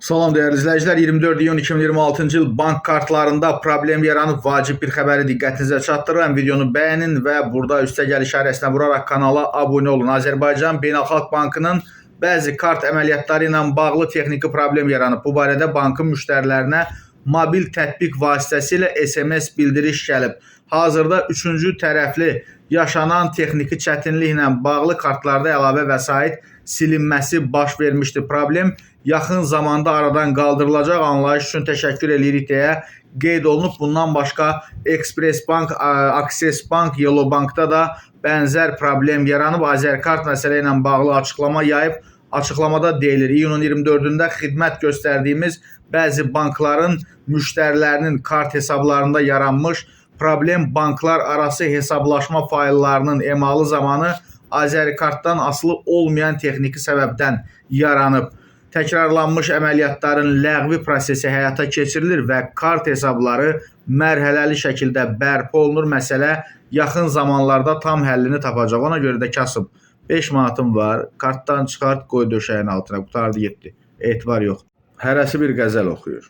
Salam dəyərli izləyicilər, 24 iyun 2026-cı il bank kartlarında problem yaranıb, vacib bir xəbəri diqqətinizə çatdırıram. Videonu bəyənin və burada üstəgəl işarəsinə vuraraq kanala abunə olun. Azərbaycan Beynəlxalq Bankının bəzi kart əməliyyatları ilə bağlı texniki problem yaranıb. Bu barədə bankın müştərilərinə mobil tətbiq vasitəsilə SMS bildiriş gəlib. Hazırda üçüncü tərəfli yaşanan texniki çətinliklə bağlı kartlarda əlavə vəsait silinməsi baş vermişdir. Problem yaxın zamanda aradan qaldırılacaq. Anlayış üçün təşəkkür edirik deyə qeyd olunub. Bundan başqa Express Bank, Access Bank, Yellow Bankda da bənzər problem yaranıb. Azərkart məsələ ilə bağlı açıqlama yayıb. Açıqlamada deyilir, iyunun 24-də xidmət göstərdiyimiz bəzi bankların müştərilərinin kart hesablarında yaranmış problem banklar arası hesablaşma fayllarının emalı zamanı Azərkartdan asılı olmayan texniki səbəbdən yaranıb. Təkrarlanmış əməliyyatların ləğvi prosesi həyata keçirilir və kart hesabları mərhələli şəkildə bərpa olunur. Məsələ yaxın zamanlarda tam həllini tapacaq. Ona görə də kasıb 5 manatım var, kartdan çıxart, qoy döşəyin altına, qutardı getdi. Etibar yox. Hərəsi bir qəzəl oxuyur.